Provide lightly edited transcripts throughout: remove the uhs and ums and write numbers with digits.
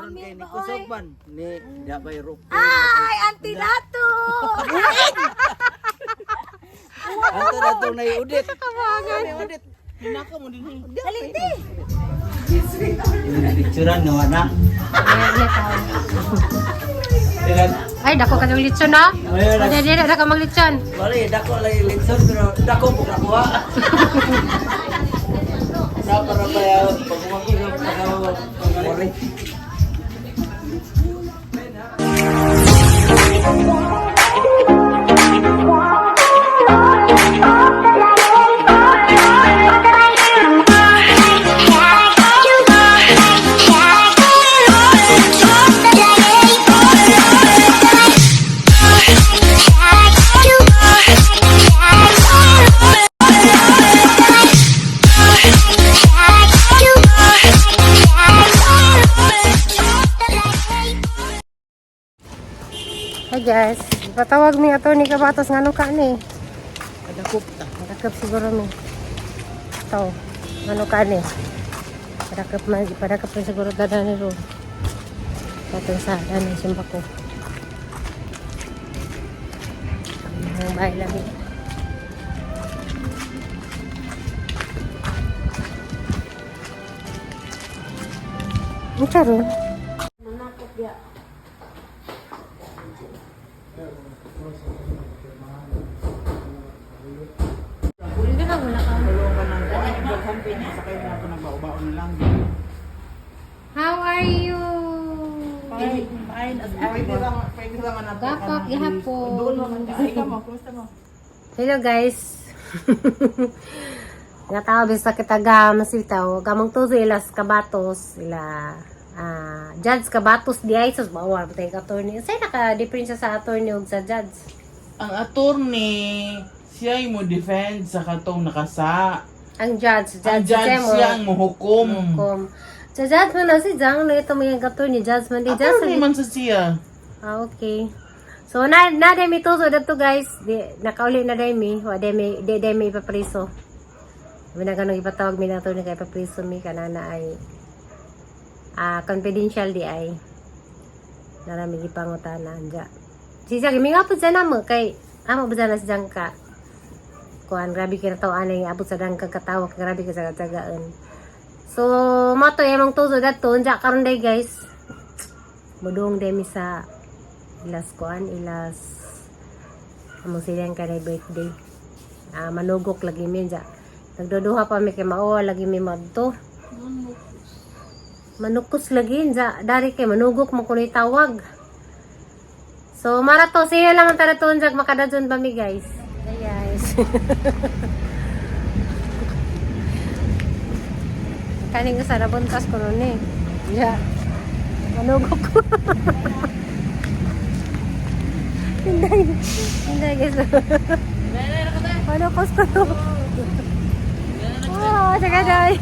Karon kay ni kusogban ni Dabay Rup. Ay, Auntie Lato! Ato na to na udit. Kabagan. Udit. Hinaka mo din. Haliti! Picturean no ana. Ay, dako ka ng litson na. Mayroon. Hindi, dako maglitson. Wala dako lay litson pero dako po nakuha. Na para ba pagkumakulo pagawari. Hi guys, patawag mi attorney Kabatos ngano ka ni. Kadakop ta. Padakap siguro mi. Ito, ngano ka ni. Padakap na siguro dada ni Ro. Katong sa dani simba ko. Ang bahay lagi. Ang karon. How are you? Fine as everyone. Gapak gihapon. Ikaw mo, kumusta mo? Hello guys. Nga tao bisa kita gam sitaw gamang to ilas Kabatos ila judge Kabatos di ay sus bawal tay ka attorney. Say naka difference sa attorney ug sa judge. Ang attorney, siya yung mo defend sa katong nakasa. Ang judge Ang judge siya ang muhukom. Sa judge man na si Jang na ito may attorney judge man di Attorney judge. man sa siya. Okay. So na dai mi tuso dito guys. Di nakauli na dai mi, wa dai mi ipapriso. Wala ganong ipatawag mi na attorney kay ipapriso mi kanana ay confidential di ay. Narami gipangutana anja. Sisa gimi nga pud sa namo kay amo ba na si Jang ka. Kuan grabe kay taw anay abot sa dang kagkatawa kay grabe kay sa tagaan. So mato emang tuso dato anja karon day guys. Mudong day mi sa ilas kuan ilas amo silang kanay birthday. Manugok lagi mi anja. Nagduduha pa mi kay mao lagi mi madto. Manukos lagi anja dari kay manugok mo kunoy tawag. So marato siya lang ang taraton jag makadadyon ba mi guys. Hey guys. Kaning sa nabuntas ko nun eh. Yeah. Manugok ko. Hindi guys. Manukos ko nun. Oh, saka day.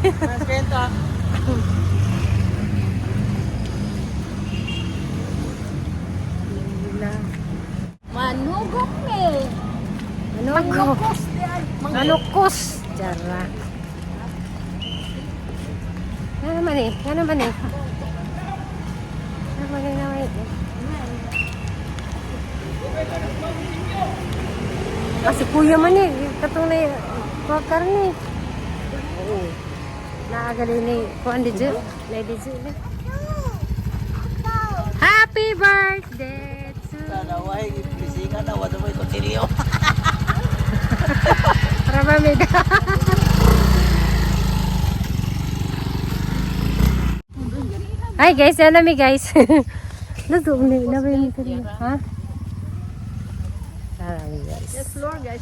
Manugok ni. Manugok. Manukos. Jara. Yan naman eh. Yan naman eh. Yan naman eh. Kasi kuya man eh. Katong na wakar ni. Oo. Naagali ni. Kuan di dyan. Lady dyan. Happy birthday to Naway bisika na wala mo kontinyo. para mamida. Hi guys, yan nami guys. Luto ni nabi ni ha? Hi guys. Yes, Lord, guys.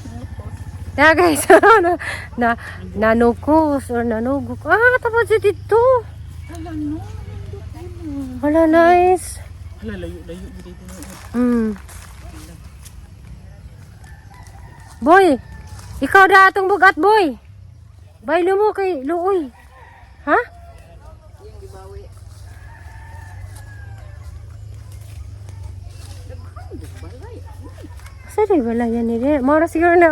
Na guys, nanukos or nanugok. Tapos dito. Wala nice. Hala, layo dito. Boy, ikaw da atong bugat boy. Baylo mo kay Luoy. Ha? Sari wala yan ni Ren. Mara siguro na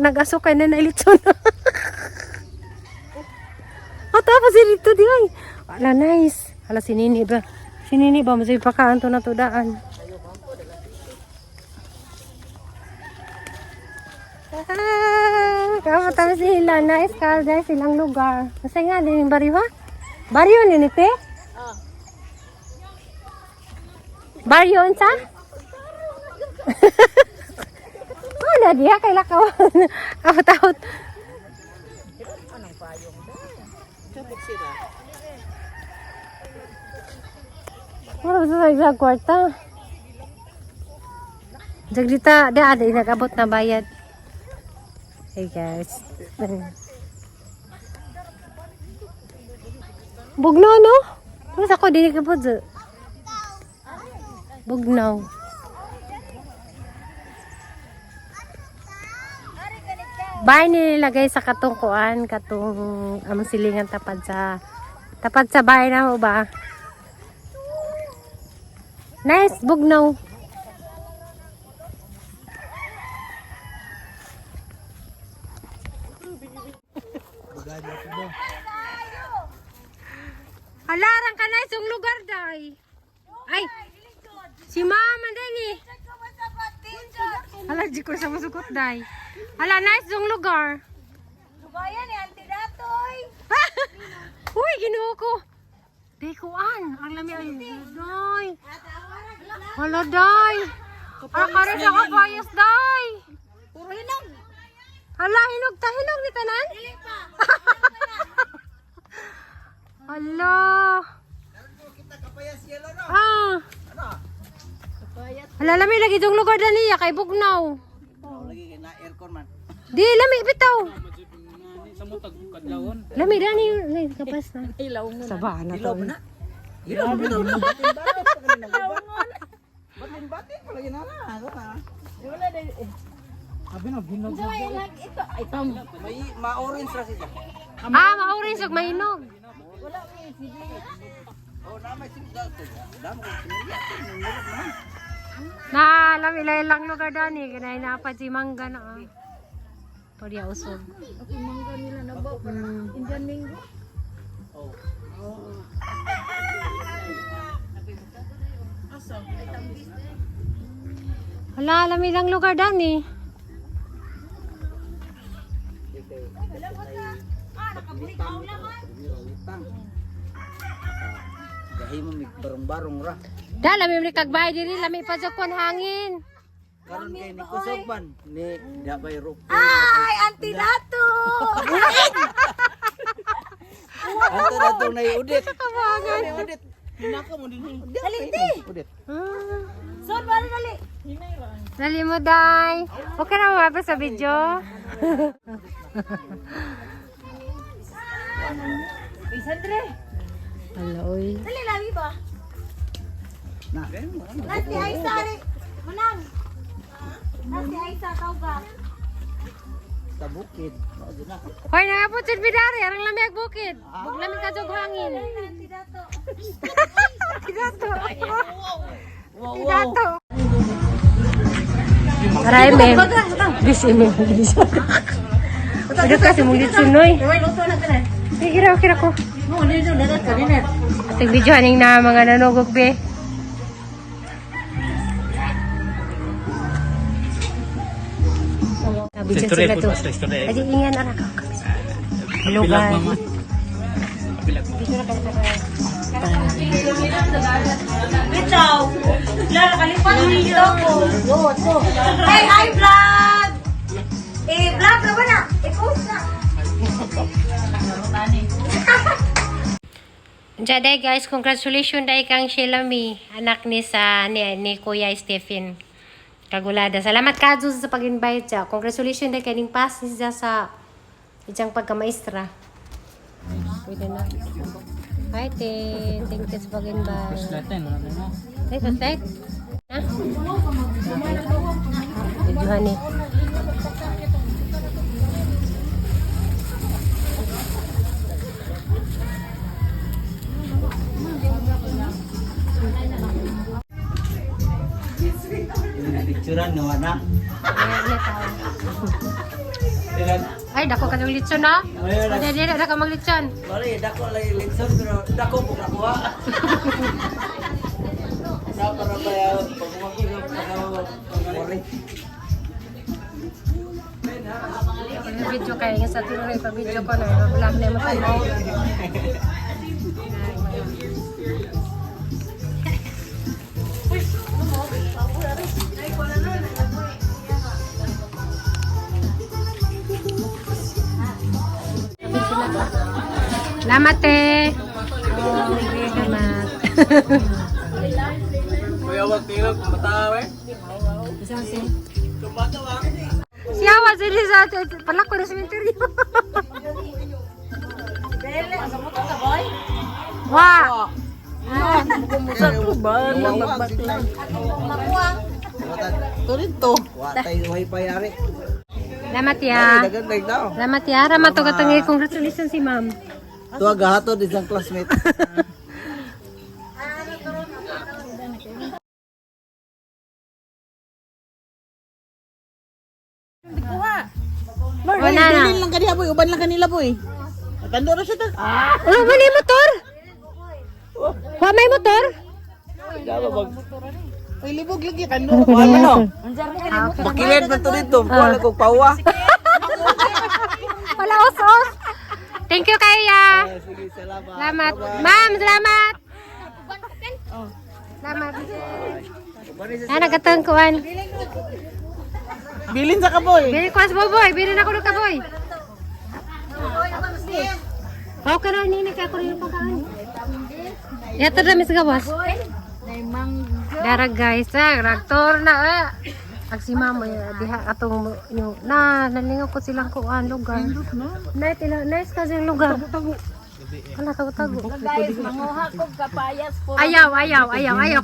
nag-asukay na nailitson. Tapos si dito di ay. Wala nice. Hala si Nini ba? Sinini ba mo sa ipakaan to na to daan? Kamu tayo sila na eskalda silang lugar. Kasi nga din yung baryo ha? Baryo ni te? Baryo unsa? Wala dia kay lakaw. Awat-awat. Wala sa sa kwarta. Jagdita ada inakabot na bayad. Hey guys. Bugnaw no? Terus ako din ikabot sa. Bugnaw. Bahay nilagay sa katungkuan, katong among silingan tapad sa bahay na mo ba? Nice, bugnaw. Alarang ka na isang lugar day. Ay, si mama dali. Hala, di ko sa masukot day. Hala, nice yung lugar. Lugayan ni Auntie Datoy. Uy, ginuo ko. Day ko ang lami ay. Day. Hala, day. Akare sa kabayas, day. Puro hinog. Hala, hinog ni tanan. Hala. Ah. Hala, lami lagi yung lugar na niya kay Bugnaw. Lagi na aircon man. Di, lami bitaw. Sa mo tagkadlawon. Lami dani yun. Kapas na. Ilaw mo na. Sabahan na to. Ilaw mo na. Batin palagi na na. Wala day. Abi na binog. Ito, ay tam. May ma-orange ra siya. Ah, ma-orange ug mahinog. Wala may sige. Oh, na may signal to. Damo ko sinilya. Na, lami lang lugar dani. Ganay na pa si Mangga na. Pwede usog. Ako mangga nila na ba? Indian mango. Hala, lami lang lugar dani. Gahi mo mig barong-barong ra. Da, lami mo kagbay diri. Lami pa sa kuwan hangin. Karon kay ni kusog man ni dabay roof. Ay, Auntie Dato. Anto na to na udit. Kabangan. Udit. Hinaka mo din. Dali ti. Udit. Son, bali dali. Dali mo, day. Okay na mo ba sa video? Sandre. Hala, oy. Dali lami ba? Na. Nasi Aisa rin. Manang. Nasi Aisa tau ka. Sa bukid. Na. Hoy, nangapot sa bidari. Arang lami ag bukid. Bug lami ka jog hangin. Auntie Dato. Kidato. Wow, wow. Kidato. Aray, men. Bisi, men. Udah kasi mong litsunoy. Kira ko. Ating video haning na mga nanugog be. Video sila to. Aji ingan anak ka. Hello guys. Bitaw. Lara kalipan mo dito ko. Hey, hi vlog. Vlog na ba na? I-post na. Day guys, congratulations day kang Shelami, anak ni Kuya Stephen. Kagulada. Salamat ka sa pag-invite siya. Congratulations day kaning pass siya sa ijang pagkamaestra. Pwede na. Hi, Tin. Thank you sa pag-invite. Hey, perfect. Ha? Videohan ni. Picturean no anak. Ay, dako ka ng litson na. Hindi, dako maglitson. Bali dako lagi litson pero dako po nakuha. sa tinuloy pa video ko na vlog na mo tayo. Salamat eh. Oh, salamat. Kuya, wag tingog, matawa eh. Siyawa sila sa palako na sementeryo. Wah. Turito. Watay wifi ari. Salamat ya. Dagdag daw. Salamat ya. Rama to katangi congratulations si ma'am. Tuwa gahato di sang classmate. Wala na. Bilin lang kanila boy, uban lang kanila boy. Tando na siya ta. Ano ba ni motor? Wa may motor? Uy, libog lagi tando. Ano? Makilid man to dito. Wala kong pawa. Wala os-os. Thank you kaya. Sige, salamat. Salamat. Ma'am, salamat. Salamat. Ah, nagatangkuan. Bilin sa kaboy. Bili ko sa boboy. Bili na ko ng kaboy. How ka na nini ka ko rin pagkaan. Yato na mis gawas. Dara guys, raktor na agsima mo diha atong yung nalingaw ko silang kuan lugar. Nice kasi yung lugar. Ano tago-tago. Guys, manguha ko kapayas po. Ayaw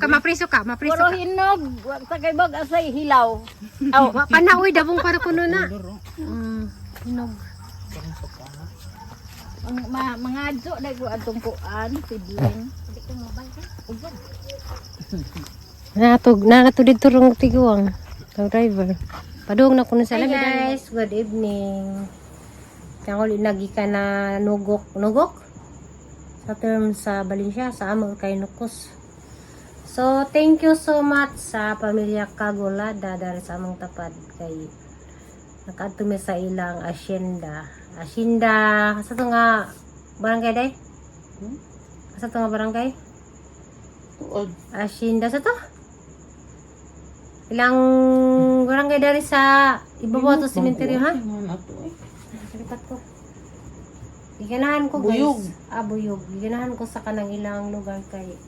kay mapriso ka. Puro hinog, wag tagay bag asay hilaw. Aw, panaoy dabong para kuno na. Hinog. Mga adso dai ko atong kuan, sidling. Nato dito rong tiguang. Ang driver. Padung na kuno sa labi guys. Good evening. Kaya lagi ka na nugok. Sa term sa Valencia, sa amo kay Nukos. So, thank you so much sa pamilya Kagulada dari sa among tapad kay nakadto mi sa ilang asyenda. Sa to nga barangay day? Sa to nga barangay? Asyenda sa to? Ilang barangay dari sa ibabaw to sementeryo ha? Lipat ko. Giganahan ko guys. Buyog. Buyog. Giganahan ko sa kanang ilang lugar kay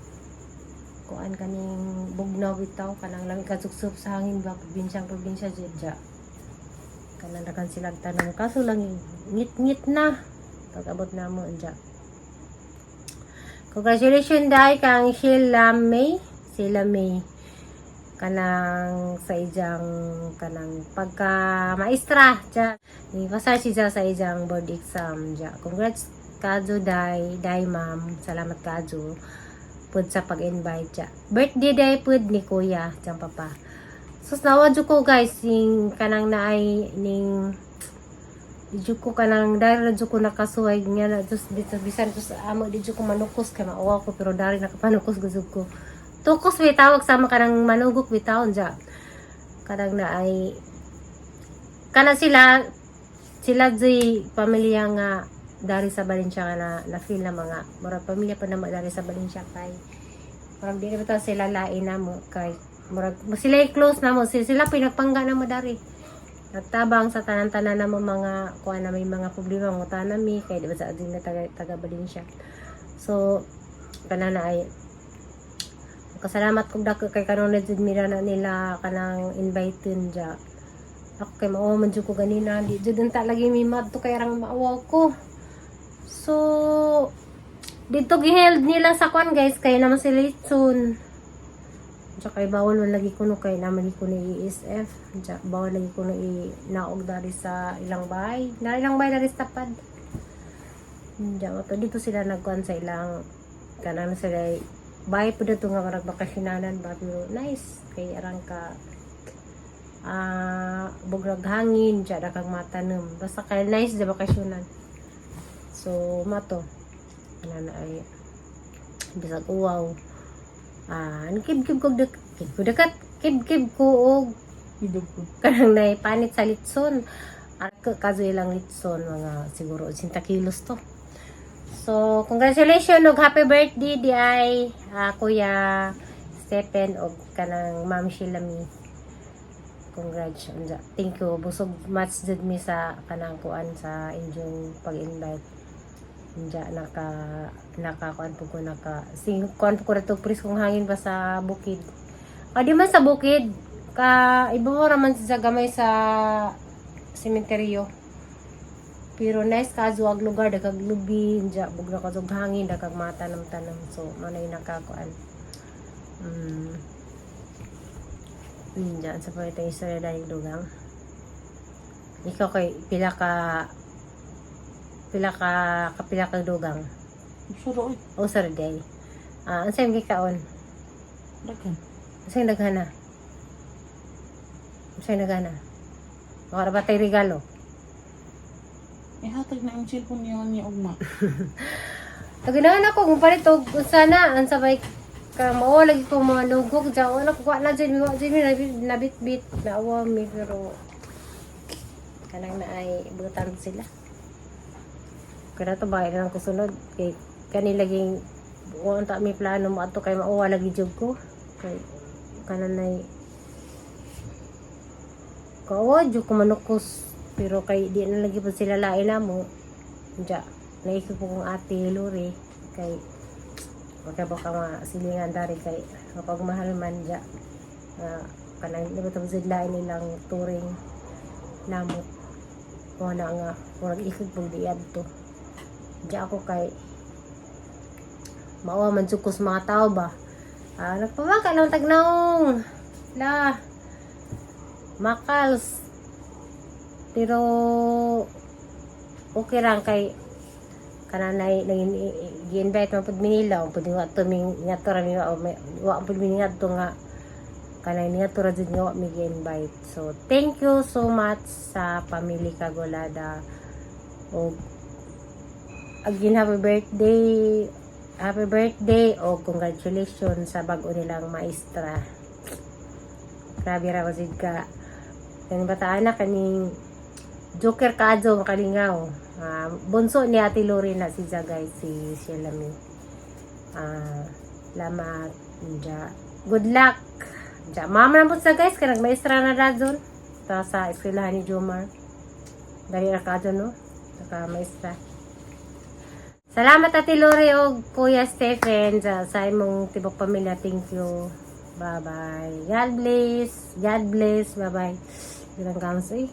kuan kaning bugnaw bitaw kanang lang kasuksup sa hangin ba probinsya jedja. Kanang dakan silang tanong kaso lang ngit na pag-abot na mo anja. Congratulations dai kang Sheila May kanang sa ijang kanang pagka maestra ja ni pasar siya sa ijang board exam ja. Congrats kadto dai ma'am, salamat kadto pud sa pag-invite ja. Birthday day pud ni kuya jang papa. Sus nawadyo ko guys ning kanang naay ning didyo ko kanang dahil radyo ko nakasuway nga na dito bisan to sa amo didyo ko manukos kay maawa ko pero dari nakapanukos gusog ko. Tukos bitawag sama kanang manugok bitawon ja. Kanang na ay kana sila di pamilya nga dari sa Valencia na feel na mga murag pamilya pa na dari sa Valencia kay murag di na sila lain na mo kay murag sila close na mo sila pinagpangga na mo dari. Nagtabang sa tanan-tanan na mo mga kuan na may mga problema mo tanami kay di ba sa adin na taga Valencia. So kana na ay kasalamat kong dako kay karon na jud mira na nila kanang invited ja. Ako kay mao man jud ko ganina di jud unta lagi mi madto kay arang maawaw ko. So dito giheld nila sa kwan guys kay naman sila itsun. Ja kay bawal man lagi kuno kay naman ko ni ESF. Ja bawal lagi kuno naog dari sa ilang bahay. Na ilang bahay dari sa tapad. Ja mato dito sila nagkuan sa ilang kanang sila bahay po dito nga marag bakasyonanan ba pero nice kay arang ka bugrag hangin dyan kang matanam basta kay nice na bakasyonan so mato na ay bisag uwaw kib ko og kanang na panit sa litson kaso ilang litson, mga siguro 80 kilos to. So, congratulations og happy birthday di ay Kuya Stephen og kanang Ma'am Shilami. Congrats. Thank you. Busog much jud mi sa kanang kuan sa inyong pag-invite. Anja nakakuan po ko kuan po ko reto pris kong hangin pa sa bukid. Di man sa bukid ka iba mo raman sa gamay sa sementeryo. Pero nice kaso ang lugar, dagag lubi, bugna ka hangin, dagag matanam-tanam. So, manay nakakuan. Diyan, sa po itong istorya dahil dugang. Ikaw kay, pila ka dugang. Suro, O, sorry, day. Ang sa'yo gikaon? Dagan. Ang sa'yo naghana? Ang sa'yo naghana? Makara ba tayo regalo? Ihatag na yung cellphone niya ugma. Taginahan ako kung palit og sana ang sabay ka mao lagi ko mga lugog dyan wala ko na dyan nabit-bit naawa mi pero kanang na ay butan sila kaya to ba ilang kusunod kay kanilaging wala ta mi plano mo ato kay mauwa lagi jud ko kay kanan ay kawa jud ko manukos pero kay di na lagi pa sila lain na mo dya naisip ko kong ate Lori kay baka masilingan dari kay kapag mahal man dya kanang nabatang lain nilang turing namot wala nga wala ikot pag diyan to dya ako kay maawa man sukos mga tao ba nagpamaka lang tagnaong la makals pero okay lang kay kananay naging gi-invite man pud Manila pud nga to ming ngato ra mi wa pud mi ngadto nga kanay nga to ra jud nga wa mi gi-invite. So thank you so much sa Pamilya Kagolada og again happy birthday o congratulations sa bag-o nilang maestra. Grabe ra jud ka kaning bataan na kaning Joker kaadyo makalingaw. Bunso ni Ate Lori na si Zagay, si Shilami. Lamat. Good luck. Mama na po sa guys, kaya nagmaestra na radyon. Ito sa eskwelahan ni Jomar. Dari na kaadyo, no? Saka maestra. Salamat Ate Lori o Kuya Stephen sa imong tibok pamilya. Thank you. Bye-bye. God bless. God bless. Bye-bye. Ilang kamas eh.